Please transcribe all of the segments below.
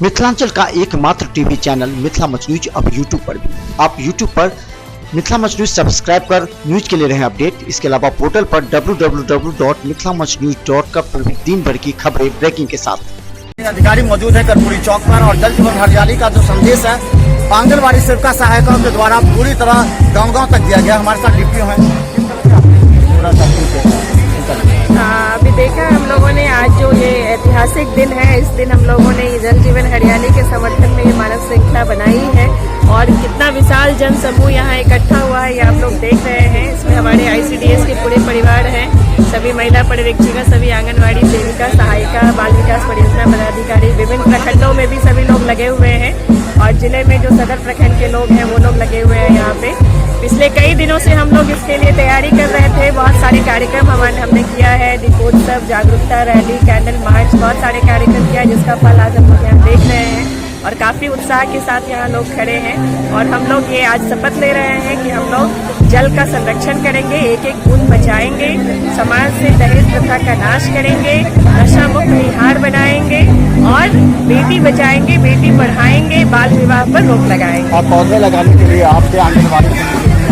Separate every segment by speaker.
Speaker 1: मिथिलांचल का एकमात्र TV channel Mithila much news अब यूट्यूब पर भी। आप यूट्यूब पर मिथिला मच न्यूज सब्सक्राइब कर न्यूज के लिए रहे अपडेट। इसके अलावा पोर्टल पर www.mithilamachnews.com पर भी दिन भर की खबरें ब्रेकिंग के साथ।
Speaker 2: अधिकारी मौजूद है करपुरी चौक पर और जल जीवन हरियाली का जो संदेश है आंगनबाड़ी सेविका सहायिकाओं के द्वारा पूरी तरह गांव-गांव तक दिया गया। हमारे साथ डिप्टी हैं।
Speaker 3: अभी देखा हम लोगों ने आज जो ये ऐतिहासिक दिन है, इस दिन हम लोगों ने ये जल जीवन हरियाली के समर्थन में ये मानव श्रृंखला बनाई है और कितना विशाल जन समूह यहाँ इकट्ठा हुआ है ये आप लोग देख रहे हैं। इसमें हमारे ICDS के पूरे परिवार हैं, सभी महिला पर्यवेक्षिका, सभी आंगनबाड़ी सेविका सहायिका, बाल विकास परियोजना पदाधिकारी, विभिन्न प्रखंडों में भी सभी लोग लगे हुए हैं और जिले में जो सदर प्रखंड के लोग हैं वो लोग लगे हुए हैं यहाँ पे। पिछले कई दिनों से हम लोग इसके लिए तैयारी कर रहे थे। बहुत सारे कार्यक्रम हमने किया है, दीपोत्सव, जागरूकता रैली, कैंडल मार्च, बहुत सारे कार्यक्रम किया जिसका फल आज हम लोग यहाँ देख रहे हैं और काफी उत्साह के साथ यहाँ लोग खड़े हैं। और हम लोग ये आज शपथ ले रहे हैं कि हम लोग जल का संरक्षण करेंगे, एक एक बूंद बचाएंगे, समाज से दहेज प्रथा का नाश करेंगे, नशा मुक्त बिहार बनाएंगे और बेटी बचाएंगे, बेटी पढ़ाएंगे, बाल विवाह पर रोक लगाएंगे।
Speaker 2: और पौधे लगाने के लिए आपके आंगनबाड़ी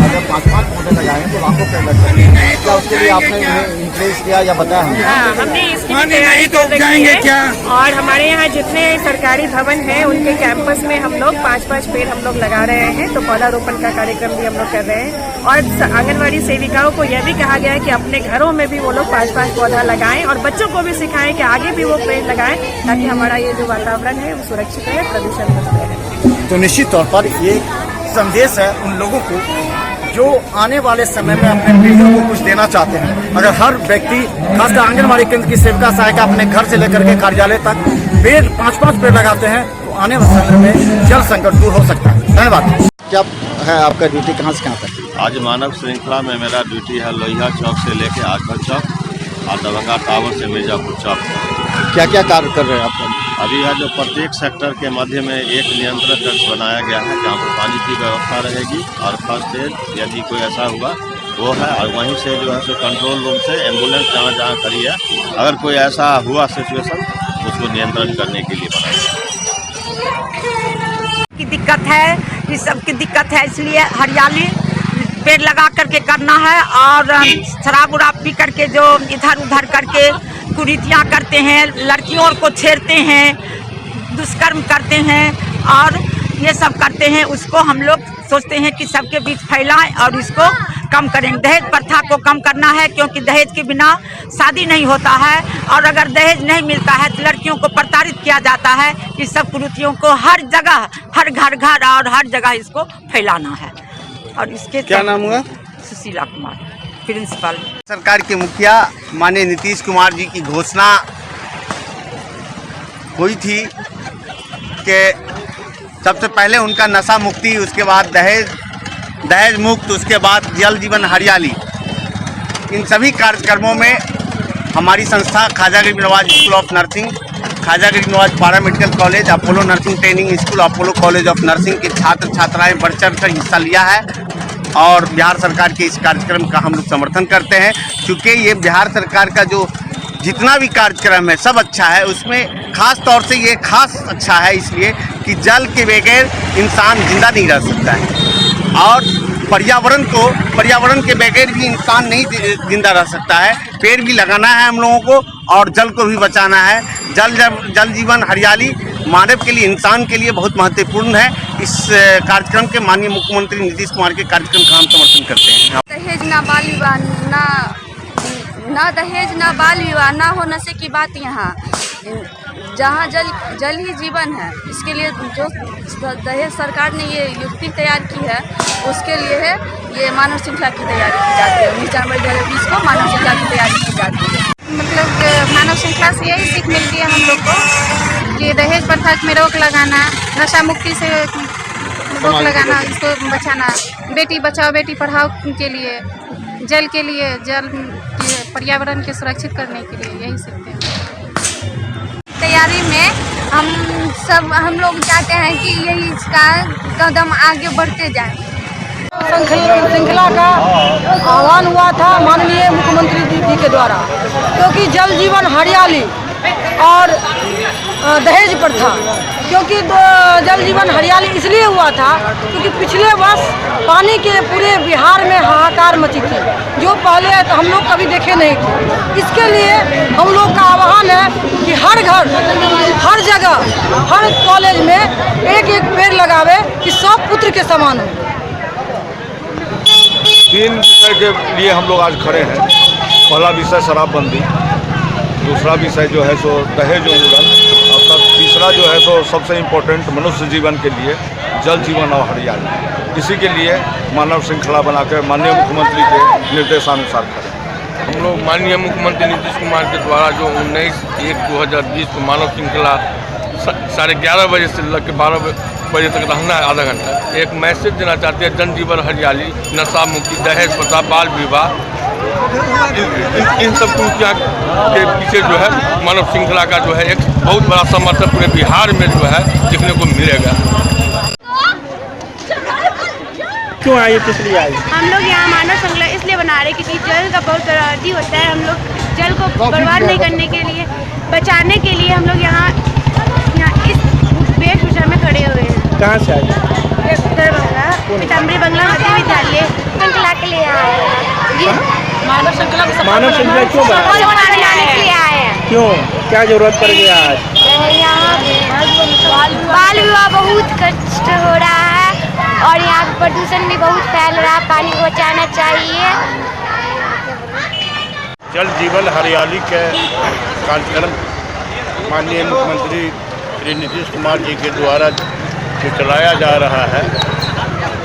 Speaker 2: अगर 5-5 पौधे लगाएंगे तो लाखों पेड़ लग सकते हैं। क्या उसके लिए आपने इंक्रेज किया या बताया?
Speaker 3: हाँ, हमने इसकी तैयारी कर रखी है और हमारे यहाँ जितने सरकारी भवन हैं उनके कैंपस में हम लोग 5-5 पेड़ हम लोग लगा रहे हैं। तो पौधारोपण का कार्यक्रम भी हम लोग कर रहे हैं और आंगनबाड़ी सेविकाओं को यह भी कहा गया है कि अपने घरों में भी वो लोग 5-5 पौधा लगाएं और बच्चों को भी सिखाएं कि आगे भी वो पेड़ लगाएं ताकि हमारा ये जो वातावरण है वो सुरक्षित रहे, प्रदूषण मुक्त रहे।
Speaker 2: तो निश्चित तौर पर ये संदेश है उन लोगों को जो आने वाले समय में अपने पीढ़ियों को कुछ देना चाहते हैं। अगर हर व्यक्ति खासकर आंगनबाड़ी केंद्र की सेविका सहायिका अपने घर से लेकर के कार्यालय तक पेड़ 5-5 पेड़ लगाते हैं तो आने वाले समय में जल संकट दूर हो सकता है। धन्यवाद। क्या है आपका ड्यूटी, कहाँ से कहाँ तक?
Speaker 4: आज मानव श्रृंखला में मेरा ड्यूटी है लोहिया चौक से लेके आजमल चौक और दबंगा टावर से मिर्जापुर चौक।
Speaker 2: क्या क्या कार्य कर रहे हैं आप?
Speaker 4: अभी है जो प्रत्येक सेक्टर के मध्य में एक नियंत्रण कक्ष बनाया गया है जहाँ पर पानी की व्यवस्था रहेगी और फर्स्ट एड यदि कोई ऐसा हुआ वो है और वहीं से जो है सो कंट्रोल रूम से एम्बुलेंस जहाँ जहाँ खड़ी है अगर कोई ऐसा हुआ सिचुएशन उसको नियंत्रण करने के लिए बनाया
Speaker 5: की दिक्कत है, इस सब की दिक्कत है, इसलिए हरियाली पेड़ लगा करके करना है। और शराब उराब पी करके जो इधर उधर करके कुरीतियाँ करते हैं, लड़कियों को छेड़ते हैं, दुष्कर्म करते हैं और ये सब करते हैं, उसको हम लोग सोचते हैं कि सबके बीच फैलाएं और इसको कम करें। दहेज प्रथा को कम करना है क्योंकि दहेज के बिना शादी नहीं होता है और अगर दहेज नहीं मिलता है तो लड़कियों को प्रताड़ित किया जाता है। इस सब कुरीतियों को हर जगह, हर घर घर और हर जगह इसको फैलाना है। और इसके
Speaker 2: क्या नाम हुआ?
Speaker 5: सुशीला कुमार, प्रिंसिपल।
Speaker 6: सरकार के मुखिया माननीय नीतीश कुमार जी की घोषणा हुई थी कि सबसे पहले उनका नशा मुक्ति, उसके बाद दहेज मुक्त, उसके बाद जल जीवन हरियाली। इन सभी कार्यक्रमों में हमारी संस्था Khwaja Garib Nawaz school of nursing, Khwaja Garib Nawaz paramedical college, Apollo nursing training school, Apollo college of nursing के छात्र छात्राएं बढ़ चढ़ कर हिस्सा लिया है और बिहार सरकार के इस कार्यक्रम का हम लोग समर्थन करते हैं। क्योंकि ये बिहार सरकार का जो जितना भी कार्यक्रम है सब अच्छा है, उसमें खास तौर से ये खास अच्छा है इसलिए कि जल के बगैर इंसान जिंदा नहीं रह सकता है और पर्यावरण के बगैर भी इंसान नहीं जिंदा रह सकता है। पेड़ भी लगाना है हम लोगों को और जल को भी बचाना है। जल जीवन हरियाली मानव के लिए, इंसान के लिए बहुत महत्वपूर्ण है। इस कार्यक्रम के माननीय मुख्यमंत्री नीतीश कुमार के कार्यक्रम का हम समर्थन करते हैं।
Speaker 7: दहेज ना बाल विवाह, ना दहेज ना बाल विवाह, ना हो नशे की बात यहाँ। जहाँ जल ही जीवन है, इसके लिए जो दहेज सरकार ने ये युक्ति तैयार की है उसके लिए है ये मानव श्रृंखला की तैयारी की जाती है। 19 जनवरी 2020 को मानव श्रृंखला की तैयारी की जाती है।
Speaker 8: मतलब मानव श्रृंखला से यही सीख मिलती है हम लोग को कि दहेज प्रथा में रोक लगाना, नशा मुक्ति से रोक लगाना, इसको बचाना, बेटी बचाओ बेटी पढ़ाओ के लिए, जल के लिए, जल पर्यावरण के सुरक्षित करने के लिए यही सीखते हैं।
Speaker 7: तैयारी में हम लोग चाहते हैं कि यही इसका कदम आगे बढ़ते जाए।
Speaker 9: श्रृंखला का आह्वान हुआ था माननीय मुख्यमंत्री जी के द्वारा, क्योंकि जल जीवन हरियाली और दहेज प्रथा क्योंकि जल जीवन हरियाली इसलिए हुआ था क्योंकि पिछले वर्ष पानी के पूरे बिहार में हाहाकार मची थी, जो पहले हम लोग कभी देखे नहीं थे। इसके लिए हम लोग का आह्वान है कि हर घर, हर जगह, हर कॉलेज में एक एक पेड़ लगावे कि सब पुत्र के समान हो।
Speaker 10: 3 विषय के लिए हम लोग आज खड़े हैं। पहला विषय शराबबंदी, दूसरा विषय जो है सो दहेज उन्मूलन, और तीसरा जो है सो सबसे इम्पोर्टेंट मनुष्य जीवन के लिए जल जीवन और हरियाली। इसी के लिए मानव श्रृंखला बनाकर माननीय मुख्यमंत्री के निर्देशानुसार करें।
Speaker 11: हम लोग माननीय मुख्यमंत्री नीतीश कुमार के द्वारा जो 19/1/2020 को मानव श्रृंखला 11:30 बजे से लेकर 12 बजे तक रहना है, आधा घंटा, एक मैसेज देना चाहते हैं। जन जीवन हरियाली, नशा मुक्ति, दहेज प्रथा, बाल विवाह, इन सब कुरीतियों के पीछे जो है मानव श्रृंखला का जो है एक बहुत बड़ा समर्थन पूरे बिहार में जो है देखने को मिलेगा।
Speaker 12: क्यों आए, किस लिए आए?
Speaker 8: हम लोग यहाँ मानव श्रृंखला इसलिए बना रहे क्योंकि जल का बहुत बर्बादी होता है। हम लोग जल को बर्बाद नहीं करने के लिए, बचाने के लिए हम लोग यहाँ इस वेशभूषा में खड़े हुए हैं।
Speaker 12: कहाँ से आए?
Speaker 8: दरभंगा पीताम्बरी बंगला मध्य विद्यालय श्रृंखला के लिए आए हैं।
Speaker 9: मानव श्रृंखला
Speaker 12: क्यों
Speaker 8: बनाने के लिए आए हैं?
Speaker 12: क्यों, क्या जरूरत पड़ गया आज?
Speaker 8: यहाँ बाल विवाह बहुत कष्ट हो रहा है और यहाँ प्रदूषण भी बहुत फैल रहा है, पानी को बचाना चाहिए।
Speaker 10: जल जीवन हरियाली के कार्यक्रम माननीय मुख्यमंत्री श्री नीतीश कुमार जी के द्वारा जो चलाया जा रहा है,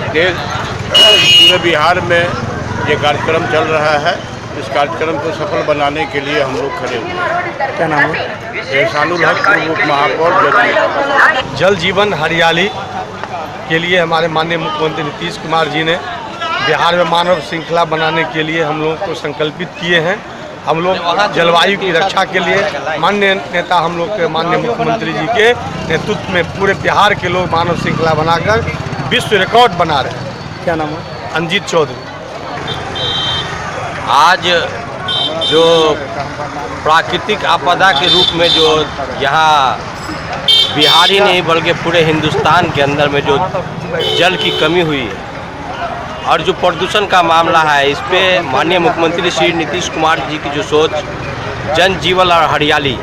Speaker 10: पूरे बिहार में ये कार्यक्रम चल रहा है। इस कार्यक्रम को सफल बनाने के लिए हम लोग खड़े हुए हैं।
Speaker 12: क्या नाम है?
Speaker 10: एहसानुल हक, पूर्व उप महापौर।
Speaker 11: जल जीवन हरियाली के लिए हमारे माननीय मुख्यमंत्री नीतीश कुमार जी ने बिहार में मानव श्रृंखला बनाने के लिए हम लोग को संकल्पित किए हैं। हम लोग जलवायु की रक्षा के लिए माननीय नेता हम लोग के माननीय मुख्यमंत्री जी के नेतृत्व में पूरे बिहार के लोग मानव श्रृंखला बनाकर विश्व रिकॉर्ड बना रहे हैं।
Speaker 12: क्या नाम है?
Speaker 11: अंजित चौधरी।
Speaker 13: आज जो प्राकृतिक आपदा के रूप में जो यहाँ बिहार ही नहीं बल्कि पूरे हिंदुस्तान के अंदर में जो जल की कमी हुई है और जो प्रदूषण का मामला है, इस पे माननीय मुख्यमंत्री श्री नीतीश कुमार जी की जो सोच जन जीवन और हरियाली,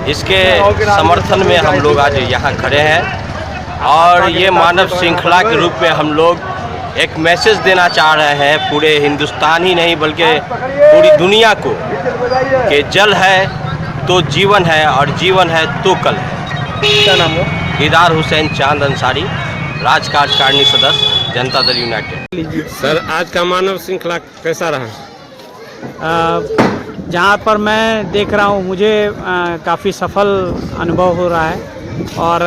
Speaker 13: इसके समर्थन में हम लोग आज यहाँ खड़े हैं। और ये मानव श्रृंखला के रूप में हम लोग एक मैसेज देना चाह रहे हैं पूरे हिंदुस्तान ही नहीं बल्कि पूरी दुनिया को कि जल है तो जीवन है और जीवन है तो कल है।
Speaker 12: क्या नाम है?
Speaker 13: दीदार हुसैन चांद अंसारी, राज्य कार्यकारिणी सदस्य, जनता दल यूनाइटेड।
Speaker 11: सर, आज का मानव श्रृंखला कैसा रहा?
Speaker 12: जहाँ पर मैं देख रहा हूँ मुझे काफ़ी सफल अनुभव हो रहा है और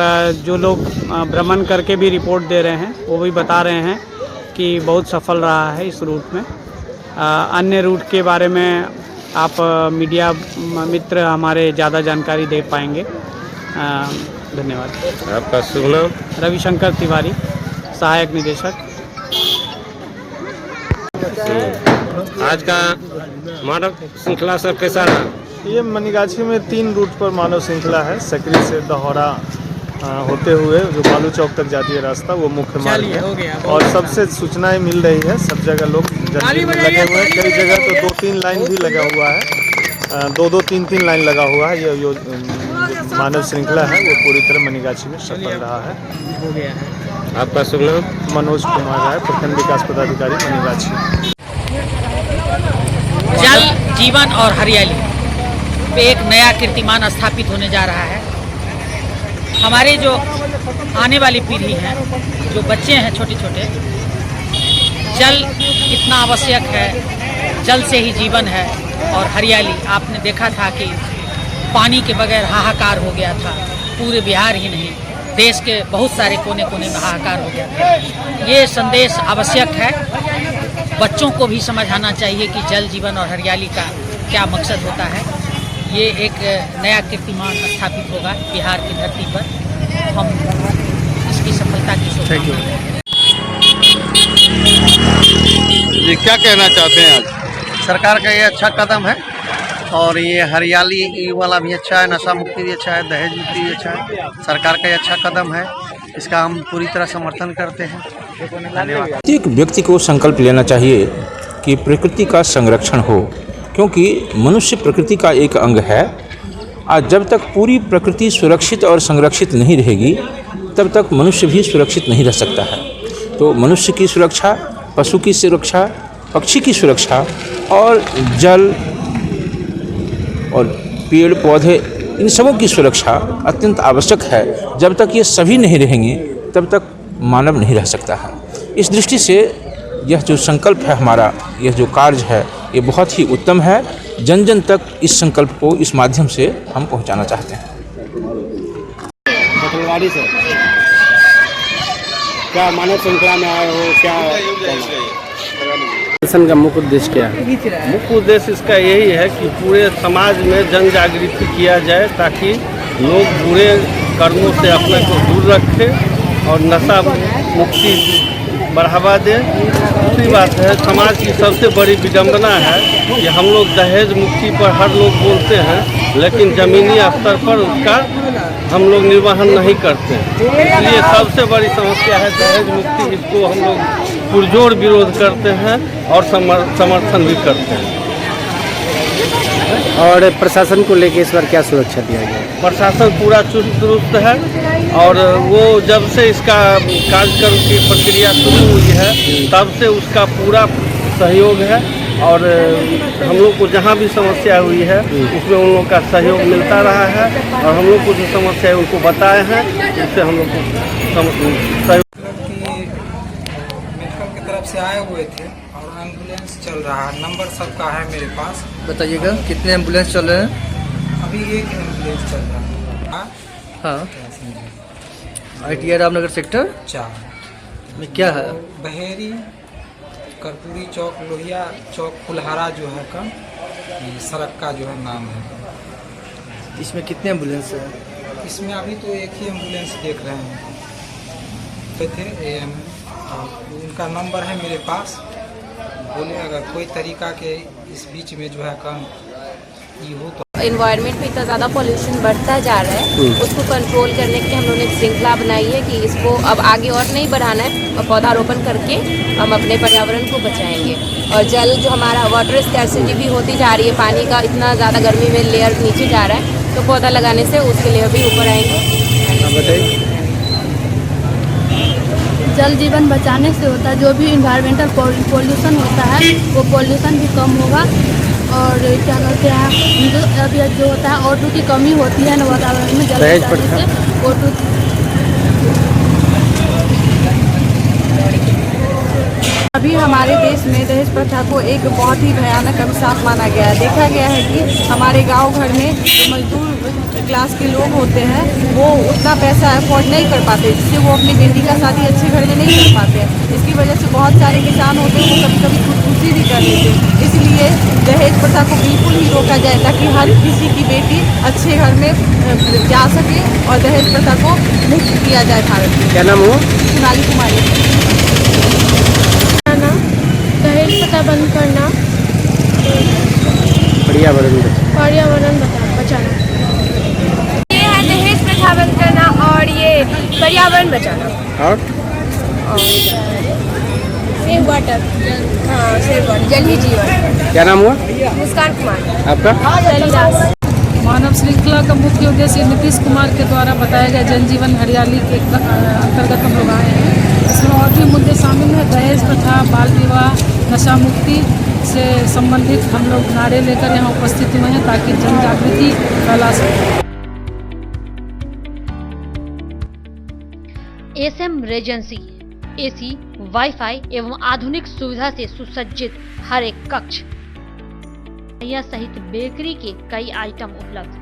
Speaker 12: जो लोग भ्रमण करके भी रिपोर्ट दे रहे हैं वो भी बता रहे हैं कि बहुत सफल रहा है इस रूट में। अन्य रूट के बारे में आप मीडिया मित्र हमारे ज़्यादा जानकारी दे पाएंगे। धन्यवाद।
Speaker 11: आपका शुभ नाम?
Speaker 12: रविशंकर तिवारी, सहायक निदेशक।
Speaker 11: आज का मानव श्रृंखला सर कैसा रहा?
Speaker 14: ये मनीगाछी में 3 रूट पर मानव श्रृंखला है। सकरी से दहौरा होते हुए जो बालू चौक तक जाती है रास्ता, वो मुख्य मार्ग है और सबसे सूचनाएं मिल रही है। सब जगह लोग लगे हुए हैं। कई जगह तो 2-3 लाइन भी लगा हुआ है, 2-2, 3-3 लाइन लगा हुआ है। ये मानव श्रृंखला है वो पूरी तरह मनीगाछी में सफल रहा है।
Speaker 11: आपका शुभ नाम?
Speaker 14: मनोज कुमार राय, प्रखंड विकास पदाधिकारी मनीगाछी।
Speaker 15: जल जीवन और हरियाली पे एक नया कीर्तिमान स्थापित होने जा रहा है। हमारे जो आने वाली पीढ़ी है, जो बच्चे हैं छोटे छोटे, जल कितना आवश्यक है, जल से ही जीवन है। और हरियाली आपने देखा था कि पानी के बगैर हाहाकार हो गया था, पूरे बिहार ही नहीं देश के बहुत सारे कोने कोने में हाहाकार हो गया था। ये संदेश आवश्यक है, बच्चों को भी समझ आना चाहिए कि जल जीवन और हरियाली का क्या मकसद होता है। ये एक नया कीर्तिमान स्थापित होगा बिहार की धरती पर। हम इसकी सफलता की शुभकामनाएं हैं।
Speaker 6: ये क्या कहना चाहते हैं? आज सरकार का ये अच्छा कदम है
Speaker 16: और ये हरियाली वाला भी अच्छा है, नशा मुक्ति भी अच्छा है, दहेज मुक्ति भी अच्छा है। सरकार का ये अच्छा कदम है, इसका हम पूरी तरह समर्थन करते हैं। धन्यवाद।
Speaker 17: प्रत्येक व्यक्ति को संकल्प लेना चाहिए कि प्रकृति का संरक्षण हो, क्योंकि मनुष्य प्रकृति का एक अंग है। आज जब तक पूरी प्रकृति सुरक्षित और संरक्षित नहीं रहेगी तब तक मनुष्य भी सुरक्षित नहीं रह सकता है। तो मनुष्य की सुरक्षा, पशु की सुरक्षा, पक्षी की सुरक्षा और जल और पेड़ पौधे, इन सबों की सुरक्षा अत्यंत आवश्यक है। जब तक ये सभी नहीं रहेंगे तब तक मानव नहीं रह सकता है। इस दृष्टि से यह जो संकल्प है हमारा, यह जो कार्य है, ये बहुत ही उत्तम है। जन जन तक इस संकल्प को इस माध्यम से हम पहुंचाना चाहते हैं।
Speaker 18: बटलवाड़ी से क्या मानव श्रृंखला में आए हो, क्या का मुख्य उद्देश्य क्या है?
Speaker 19: मुख्य उद्देश्य इसका यही है कि पूरे समाज में जन जागृति किया जाए, ताकि लोग बुरे कर्मों से अपने को दूर रखें और नशा मुक्ति बढ़ावा दें। दूसरी बात है, समाज की सबसे बड़ी विडंबना है कि हम लोग दहेज मुक्ति पर हर लोग बोलते हैं, लेकिन ज़मीनी स्तर पर उसका हम लोग निर्वहन नहीं करते। इसलिए सबसे बड़ी समस्या है दहेज मुक्ति। इसको हम लोग पुरजोर विरोध करते हैं और समर्थन भी करते हैं।
Speaker 18: और प्रशासन को लेकर इस बार क्या सुरक्षा दिया गया?
Speaker 19: प्रशासन पूरा चुस्त दुरुस्त है और वो जब से इसका कार्यक्रम की प्रक्रिया शुरू हुई है तब से उसका पूरा सहयोग है और हम लोग को जहाँ भी समस्या हुई है उसमें उन लोग का सहयोग मिलता रहा है और हम लोग को जो समस्या है उनको बताए हैं, जिससे हम लोग को सहयोग
Speaker 20: की तरफ से आए हुए थे और एम्बुलेंस चल रहा है। नंबर सबका है मेरे पास।
Speaker 21: बताइएगा कितने एम्बुलेंस चल रहे हैं?
Speaker 20: अभी एक एम्बुलेंस चल रहा है।
Speaker 21: हाँ, ITI रामनगर सेक्टर
Speaker 20: 4
Speaker 21: में क्या है?
Speaker 20: बहेरी, कर्पूरी चौक, लोहिया चौक, फुलहारा जो है का ये सड़क का जो है नाम है।
Speaker 21: इसमें कितने एम्बुलेंस है?
Speaker 20: इसमें अभी तो एक ही एम्बुलेंस देख रहे हैं थे AM, उनका नंबर है मेरे पास। बोले अगर कोई तरीका के इस बीच में जो है काम ये हो तो।
Speaker 22: एनवायरनमेंट में इतना ज़्यादा पॉल्यूशन बढ़ता जा रहा है, उसको कंट्रोल करने के लिए हम लोगों ने एक श्रृंखला बनाई है कि इसको अब आगे और नहीं बढ़ाना है और पौधारोपण करके हम अपने पर्यावरण को बचाएंगे। और जल जो हमारा वाटर स्कैर्सिटी भी होती जा रही है, पानी का इतना ज़्यादा गर्मी में लेयर नीचे जा रहा है, तो पौधा लगाने से उसके लेयर भी ऊपर आएंगे।
Speaker 23: जल जीवन बचाने से होता है, जो भी इन्वायरमेंटल पॉल्यूशन होता है वो पॉल्यूशन भी कम होगा। और क्या कहते हैं, अभी जो होता है O2 की कमी होती है ना वातावरण में, जल बचाने से O2 अभी हमारे देश में दहेज प्रथा को एक बहुत ही भयानक अभिशाप माना गया है। देखा गया है कि हमारे गांव घर में मजदूर क्लास के लोग होते हैं, वो उतना पैसा अफोर्ड नहीं कर पाते, जिससे वो अपनी बेटी का शादी अच्छे घर में नहीं कर पाते हैं। इसकी वजह से बहुत सारे किसान होते हैं, वो कभी कभी खुदकुशी भी कर लेते हैं। इसलिए दहेज प्रथा को बिल्कुल ही रोका जाए, ताकि हर किसी की बेटी अच्छे घर में जा सके और दहेज प्रथा को मुक्त किया जाए भारत में।
Speaker 18: क्या नाम हो?
Speaker 23: सोनाली कुमारी।
Speaker 24: दहेज प्रथा बंद करना,
Speaker 23: पर्यावरण बचाना।
Speaker 22: ये है दहेज प्रथा बंद करना और ये पर्यावरण बचाना
Speaker 18: और
Speaker 23: सेव वाटर।
Speaker 22: हाँ, सेव वाटर, जल ही जीवन।
Speaker 18: क्या नाम हुआ?
Speaker 22: मुस्कान कुमार।
Speaker 18: आपका?
Speaker 23: शैलीदास।
Speaker 25: मानव श्रृंखला का मुख्य उद्देश्य नीतीश कुमार के द्वारा बताया गया जन जीवन हरियाली के अंतर्गत हम लोग आए हैं। इसमें और भी मुद्दे शामिल हैं, दहेज प्रथा, बाल विवाह, नशा मुक्ति से संबंधित हम लोग नारे लेकर यहाँ उपस्थित हुए हैं ताकि जन जागृति फैला सके।
Speaker 26: एसएम रेजेंसी AC, वाईफाई एवं आधुनिक सुविधा से सुसज्जित हर एक कक्ष सहित बेकरी के कई आइटम उपलब्ध।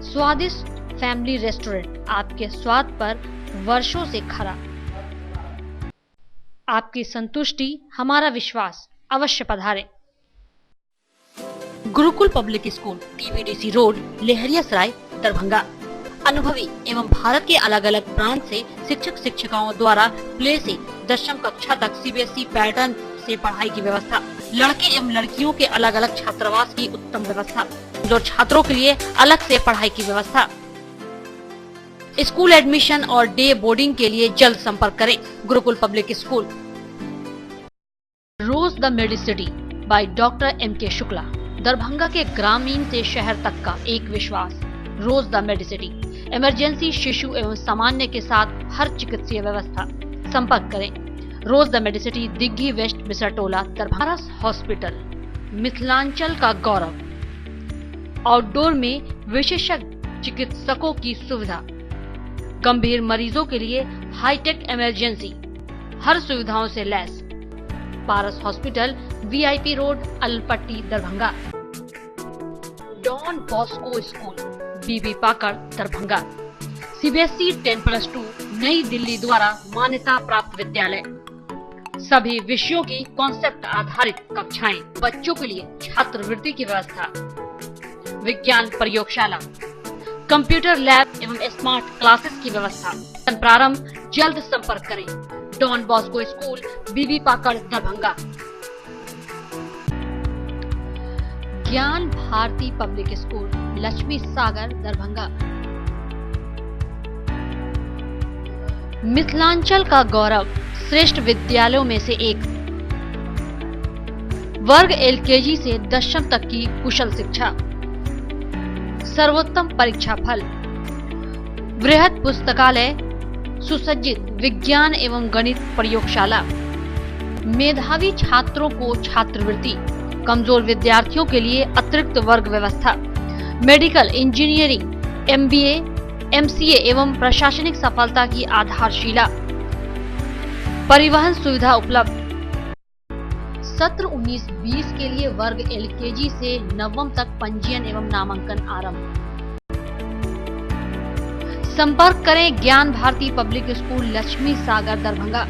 Speaker 26: स्वादिष्ट फैमिली रेस्टोरेंट, आपके स्वाद पर वर्षों से खरा। आपकी संतुष्टि हमारा विश्वास, अवश्य पधारें। Gurukul public school, TVDC road, Laheriasarai, Darbhanga. अनुभवी एवं भारत के अलग अलग प्रांत से शिक्षक शिक्षिकाओं द्वारा प्ले से 10वीं कक्षा तक CBSE पैटर्न से पढ़ाई की व्यवस्था। लड़के एवं लड़कियों के अलग अलग छात्रावास की उत्तम व्यवस्था, जो छात्रों के लिए अलग से पढ़ाई की व्यवस्था। स्कूल एडमिशन और डे बोर्डिंग के लिए जल्द संपर्क करें Gurukul public school. Rose the Medicity by doctor M.K. Shukla. Darbhanga के ग्रामीण से शहर तक का एक विश्वास। रोज द मेडिसिटी, इमरजेंसी, शिशु एवं सामान्य के साथ हर चिकित्सीय व्यवस्था। संपर्क करें Rose the Medicity, Digghi west, Bisartola, Darbhanga. Hospital, Mithilanchal का गौरव। आउटडोर में विशेषज्ञ चिकित्सकों की सुविधा, गंभीर मरीजों के लिए हाईटेक इमरजेंसी, हर सुविधाओं से लैस। Paras hospital, VIP road, Alpatti, Darbhanga. Don Bosco school, BB Pakad, Darbhanga. CBSE 10+2 नई दिल्ली द्वारा मान्यता प्राप्त विद्यालय। सभी विषयों की कॉन्सेप्ट आधारित कक्षाएं, बच्चों के लिए छात्रवृत्ति की व्यवस्था, विज्ञान प्रयोगशाला, कंप्यूटर लैब एवं स्मार्ट क्लासेस की व्यवस्था। प्रारंभ, जल्द संपर्क करें don Bosco school, BB Pakad, Darbhanga. ज्ञान भारती पब्लिक स्कूल, लक्ष्मी सागर, दरभंगा। मिथिलांचल का गौरव, श्रेष्ठ विद्यालयों में से एक। वर्ग LKG से 10वीं तक की कुशल शिक्षा, सर्वोत्तम परीक्षा फल, वृहद पुस्तकालय, सुसज्जित विज्ञान एवं गणित प्रयोगशाला, मेधावी छात्रों को छात्रवृत्ति, कमजोर विद्यार्थियों के लिए अतिरिक्त वर्ग व्यवस्था, मेडिकल, इंजीनियरिंग, MBA, MCA एवं प्रशासनिक सफलता की आधारशिला, परिवहन सुविधा उपलब्ध। सत्र 19-20 के लिए वर्ग LKG से 9वीं तक पंजीयन एवं नामांकन आरंभ। संपर्क करें ज्ञान भारती पब्लिक स्कूल, लक्ष्मी सागर, दरभंगा।